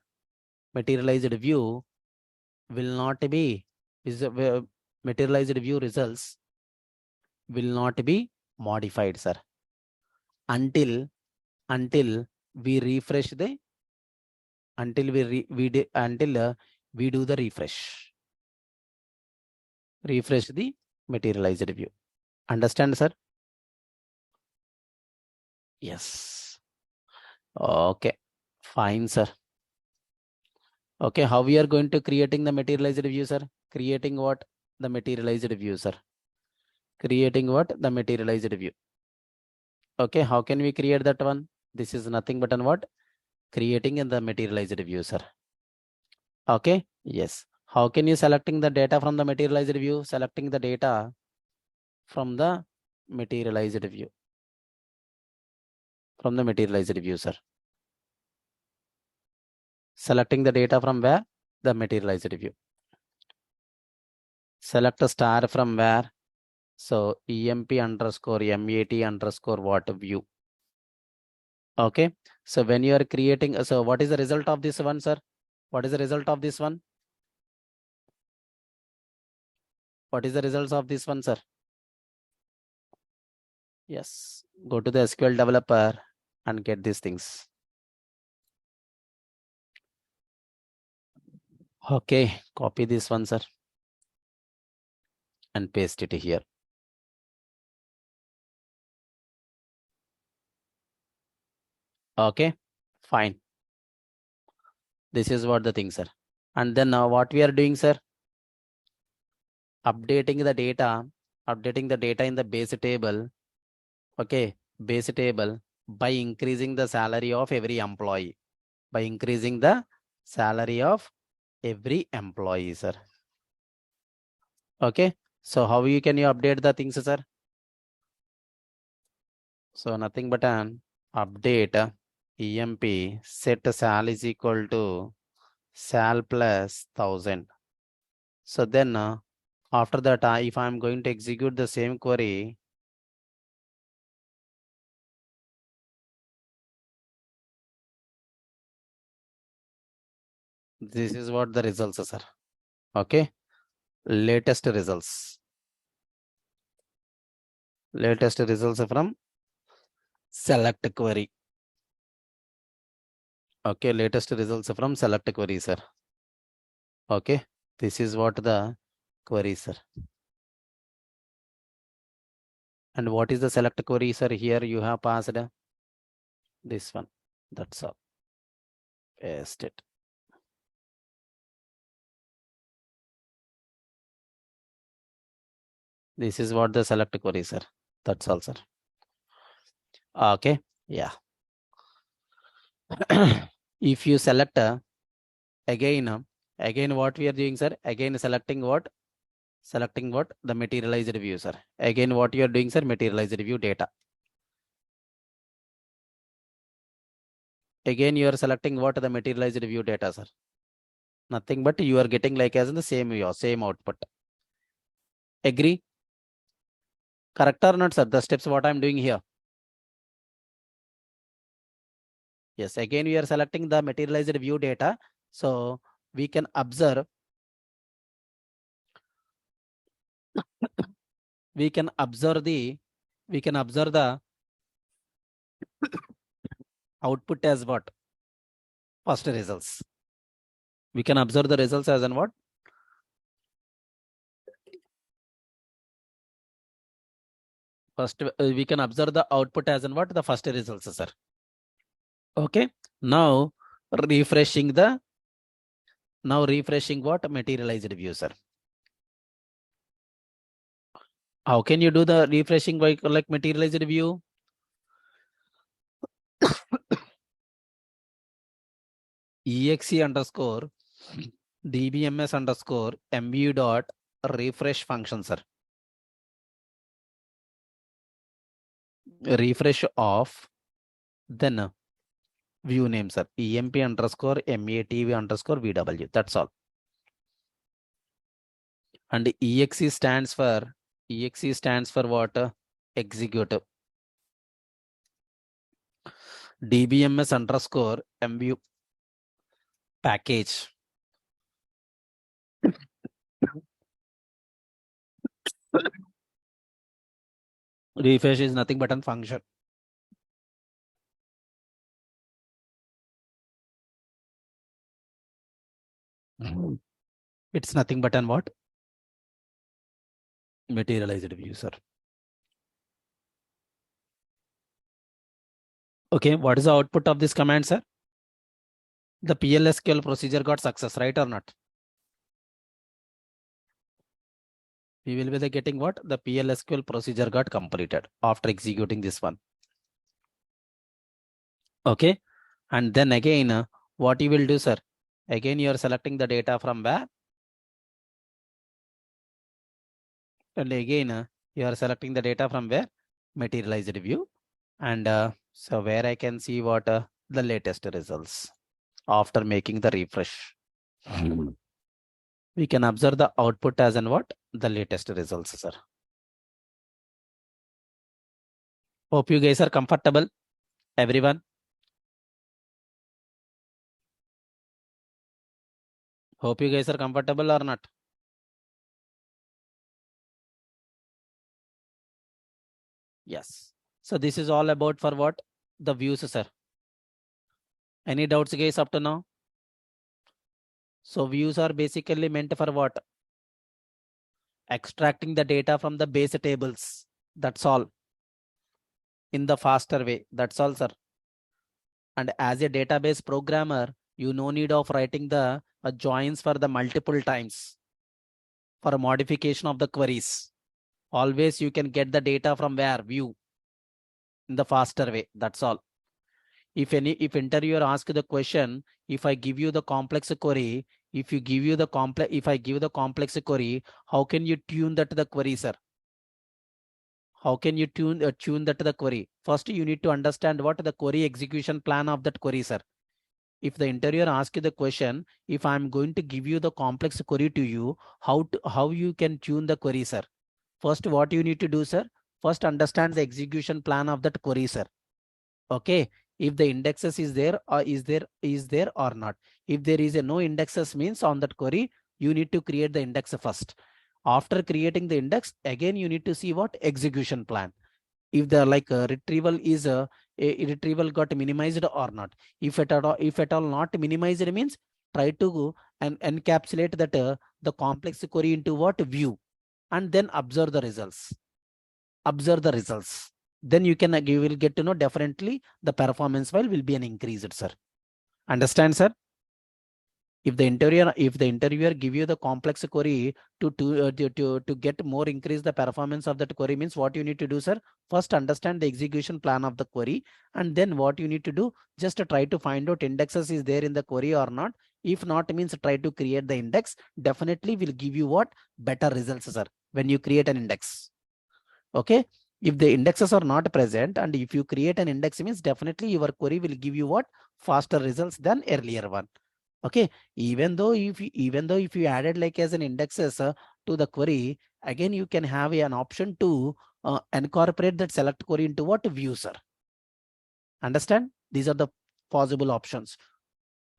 Materialized view will not be, materialized view results will not be modified, sir, until we refresh the, until we re, we de, until we do the refresh the materialized view. Understand, sir? Yes. Okay, fine, sir. Okay, how we are going to creating the materialized view, sir? Creating what? The materialized view, sir. Creating what? The materialized view. Okay, how can we create that one? This is nothing but an what? Creating in the materialized view, sir. Okay, yes. How can you selecting the data from the materialized view? Selecting the data from the materialized view. From the materialized view, sir. Selecting the data from where? The materialized view. Select a star from where? So emp underscore mat underscore what view. Okay. So when you are creating, so what is the result of this one, sir? What is the result of this one? What is the results of this one, sir? Yes. Go to the SQL developer and get these things. Okay. Copy this one, sir, and paste it here. Okay. Fine. This is what the things, sir. And then now what we are doing, sir? Updating the data in the base table. Okay. Base table by increasing the salary of every employee. By increasing the salary of every employee, sir. Okay. So how can you update the things, sir? So nothing but an update emp set sal is equal to sal plus 1000. So then after that, if I'm going to execute the same query, this is what the results are, sir. Okay. Latest results. Latest results from select query. Okay. Latest results from select query, sir. Okay. This is what the query, sir. And what is the select query, sir? Here you have passed this one. That's all. Paste it. This is what the select query, sir. That's all, sir. Okay. Yeah. If you select again what we are doing, sir? Again selecting what? Selecting what? The materialized view, sir. Again what you are doing, sir? Materialized view data. Again you are selecting what? The materialized view data, sir. Nothing but you are getting like as in the same view, same output. Agree? Correct or not, sir? The steps what I'm doing here. Yes, again we are selecting the materialized view data. So we can observe we can observe the output as what? First results. We can observe the results as in what? First, we can observe the output as in what? The first results, sir. Okay. Now refreshing what? Materialized view, sir. How can you do the refreshing by like materialized view? exe underscore dbms underscore mu dot refresh function, sir. Refresh of then view name, sir. emp underscore matv underscore vw. That's all. And exe stands for what? Execute. dbms underscore mview package. Refresh is nothing but a function. It's nothing but an what? Materialized view, sir. Okay, what is the output of this command, sir? The PLSQL procedure got success, right or not? We will be getting what? The PLSQL procedure got completed after executing this one. Okay. And then again, what you will do, sir? Again, you are selecting the data from where? And again, you are selecting the data from where? Materialized view. And so where I can see what the latest results after making the refresh. We can observe the output as in what? The latest results, sir. Hope you guys are comfortable, everyone. Hope you guys are comfortable or not. Yes. So this is all about for what? The views, sir. Any doubts, guys, up to now? So views are basically meant for what? Extracting the data from the base tables. That's all. In the faster way. That's all, sir. And as a database programmer, you no need of writing the joins for the multiple times for a modification of the queries. Always you can get the data from where? View. In the faster way. That's all. If interviewer asks the question, if I give you the complex query, if I give the complex query, how can you tune that to the query, sir? How can you tune that to the query? First, you need to understand what the query execution plan of that query, sir. If the interviewer asks you the question, if I'm going to give you the complex query to you, how you can tune the query, sir? First, what you need to do, sir? First, understand the execution plan of that query, sir. Okay. If the indexes is there or not. If there is a no indexes means on that query, you need to create the index first. After creating the index, again, you need to see what execution plan. If the retrieval is a retrieval got minimized or not. If at all not minimized means try to encapsulate that the complex query into what? View, and then observe the results. Then you will get to know definitely the performance will be an increased, sir. Understand, sir? If the interviewer give you the complex query to get more increase the performance of that query means what you need to do, sir? First understand the execution plan of the query, and then what you need to do, just to try to find out indexes is there in the query or not. If not means try to create the index. Definitely will give you what? Better results, sir, when you create an index. Okay. If the indexes are not present and if you create an index means definitely your query will give you what? Faster results than earlier one. Okay. Even though if you added like as an indexes to the query, again you can have an option to incorporate that select query into what? View, sir. Understand? These are the possible options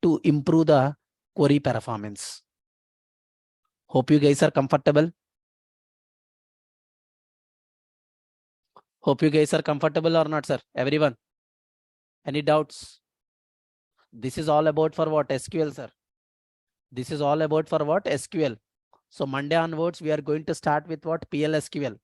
to improve the query performance. Hope you guys are comfortable. Hope you guys are comfortable or not, sir? Everyone? Any doubts? This is all about for what? SQL, sir. This is all about for what? SQL. So Monday onwards, we are going to start with what? PLSQL.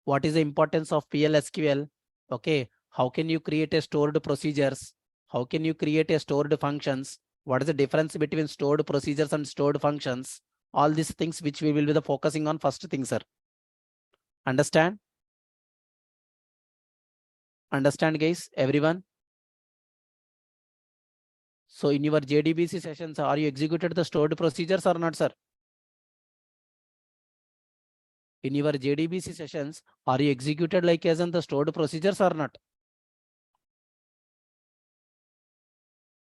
What is the importance of PLSQL? Okay. How can you create a stored procedures? How can you create a stored functions? What is the difference between stored procedures and stored functions? All these things which we will be focusing on first thing, sir. Understand? Understand, guys? Everyone? So in your JDBC sessions, are you executed the stored procedures or not, sir? in your JDBC sessions, are you executed like as in the stored procedures or not?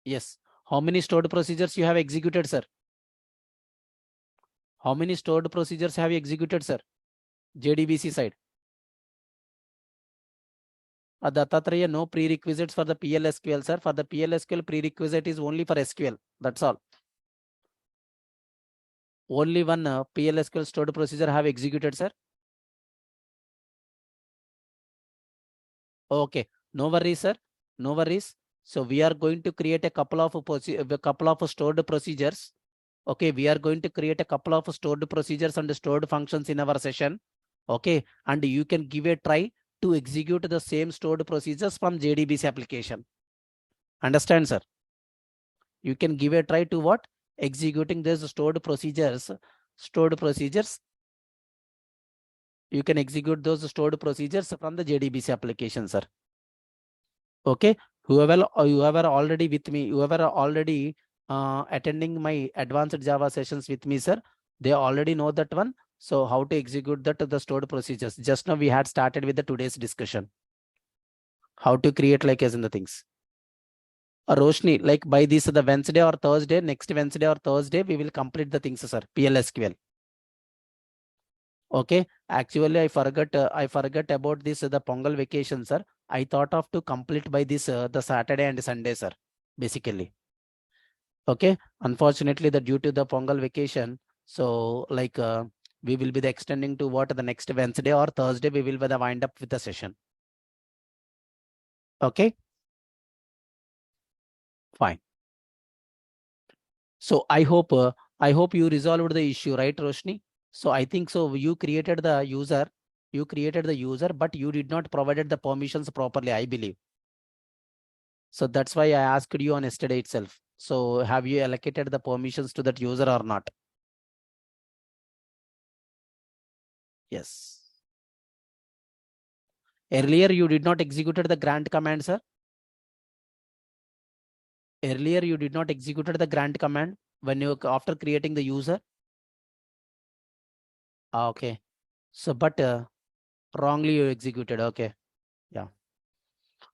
Yes. How many stored procedures you have executed, sir? How many stored procedures have you executed, sir? JDBC side. Dattatreya, no prerequisites for the PLSQL, sir. For the PLSQL, prerequisite is only for SQL. That's all. Only one PLSQL stored procedure have executed, sir. Okay, no worries, sir. No worries. So we are going to create a couple of stored procedures. Okay, we are going to create a couple of stored procedures and stored functions in our session. Okay, and you can give a try to execute the same stored procedures from JDBC application. Understand, sir? You can give a try to what? Executing these stored procedures. Stored procedures. You can execute those stored procedures from the JDBC application, sir. Okay, whoever already with me, whoever already attending my advanced Java sessions with me, sir, they already know that one. So how to execute that the stored procedures. Just now we had started with the today's discussion. How to create like as in the things. Roshni, like by this the Wednesday or Thursday, next Wednesday or Thursday, we will complete the things, sir. PLSQL. Okay, actually I forgot about this the Pongal vacation, sir. I thought of to complete by this the Saturday and Sunday, sir. Basically. Okay, unfortunately, the due to the Pongal vacation, so like we will be the extending to what the next Wednesday or Thursday we will be the wind up with the session. Okay, fine. So I hope you resolved the issue, right, Roshni? So I think so. You created the user, but you did not provided the permissions properly, I believe. So that's why I asked you on yesterday itself. So have you allocated the permissions to that user or not? Yes. Earlier you did not executed the grant command, sir. Earlier you did not executed the grant command when you after creating the user. Okay. So but wrongly you executed. Okay. Yeah.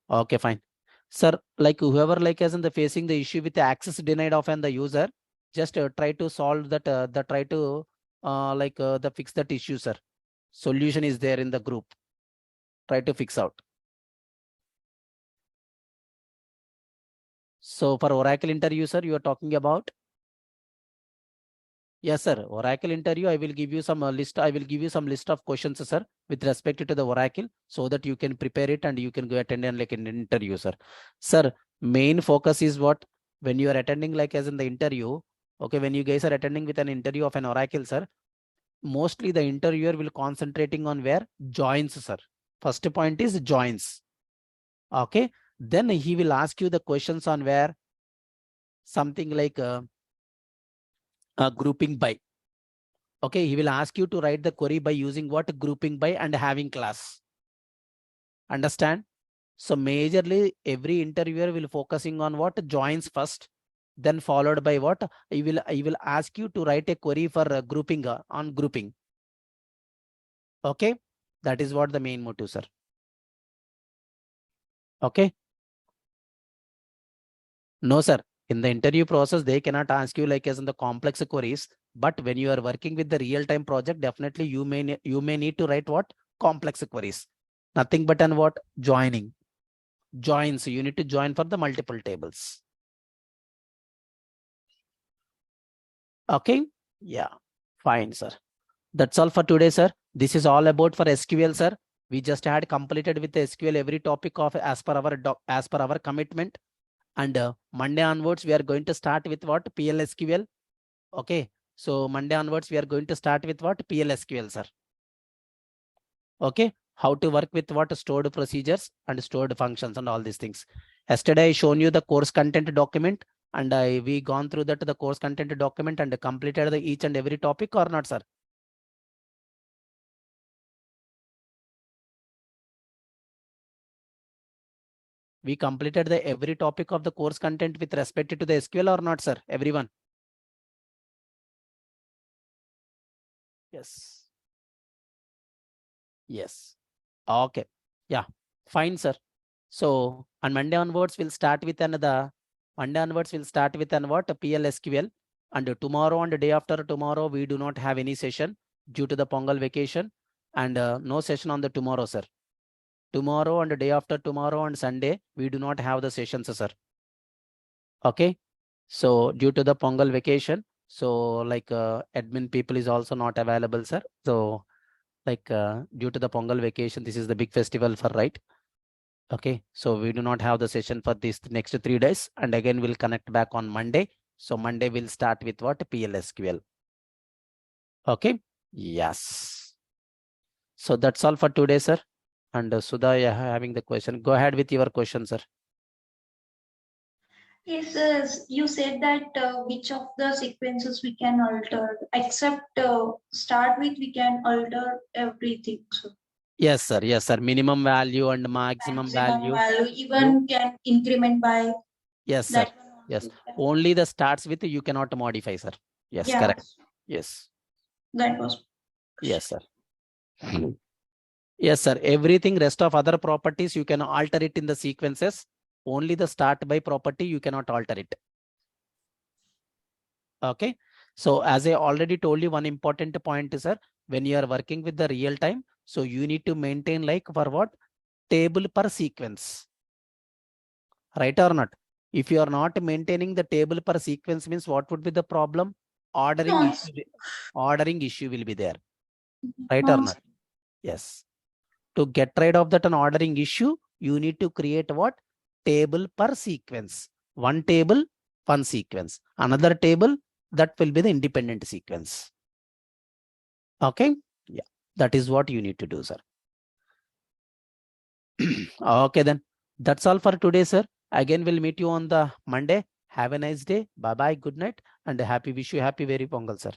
Okay, fine. Sir, like whoever like as in the facing the issue with the access denied of and the user, just try to solve that the try to the fix that issue, sir. Solution is there in the group. Try to fix out. So for Oracle interview, sir, you are talking about? Yes, sir. Oracle interview, I will give you some list. I will give you some list of questions, sir, with respect to the Oracle, so that you can prepare it and you can go attend and like an interview, sir. Sir, main focus is what when you are attending like as in the interview. Okay, when you guys are attending with an interview of an Oracle, sir, mostly the interviewer will concentrating on where joins, sir. First point is joins. Okay, then he will ask you the questions on where something like grouping by. Okay, he will ask you to write the query by using what? Grouping by and having class. Understand? So majorly every interviewer will focusing on what? Joins first, then followed by what? I will ask you to write a query for grouping on grouping. Okay, that is what the main motive, sir. Okay. No, sir. In the interview process, they cannot ask you like as in the complex queries. But when you are working with the real-time project, definitely you may need to write what? Complex queries. Nothing but on what? Joining. Joins. You need to join for the multiple tables. Okay. Yeah. Fine, sir. That's all for today, sir. This is all about for SQL, sir. We just had completed with the SQL every topic of as per our commitment. And Monday onwards, we are going to start with what? PLSQL. Okay. So Monday onwards, we are going to start with what? PLSQL, sir. Okay. How to work with what? Stored procedures and stored functions and all these things. Yesterday, I shown you the course content document, and we gone through that the course content document and completed the each and every topic or not, sir? We completed the every topic of the course content with respect to the SQL or not, sir? Everyone? Yes. Yes. Okay. Yeah. Fine, sir. So on Monday onwards, we'll start with another. Monday onwards, we'll start with an what? PLSQL. And tomorrow and the day after tomorrow, we do not have any session due to the Pongal vacation. And no session on the tomorrow, sir. Tomorrow and the day after tomorrow and Sunday, we do not have the sessions, sir. Okay. So due to the Pongal vacation, so like admin people is also not available, sir. So like due to the Pongal vacation, this is the big festival for, right? Okay, so we do not have the session for this next 3 days, and again we'll connect back on Monday. So Monday we'll start with what? PLSQL. Okay, yes. So that's all for today, sir. And Sudha, you are having the question. Go ahead with your question, sir. Yes, you said that which of the sequences we can alter, except start with we can alter everything. So Yes, sir. Yes, sir. Minimum value and maximum value. even can increment by Yes, sir. that one. Yes. Only the starts with you cannot modify, sir. Yes, Yeah, correct. Yes. that was. Yes, sir. Yes, sir. Everything rest of other properties, you can alter it in the sequences. Only the start by property, you cannot alter it. Okay. So as I already told you, one important point is, sir, when you are working with the real time, so you need to maintain like for what? Table per sequence. Right or not? If you are not maintaining the table per sequence, means what would be the problem? Ordering issue will be there. Right or not? Yes. To get rid of that an ordering issue, you need to create what? Table per sequence. One table, one sequence. Another table, that will be the independent sequence. Okay? Yeah. That is what you need to do, sir. Okay, then. That's all for today, sir. Again, we'll meet you on the Monday. Have a nice day. Bye-bye. Good night. And wish you happy very Pongal, sir.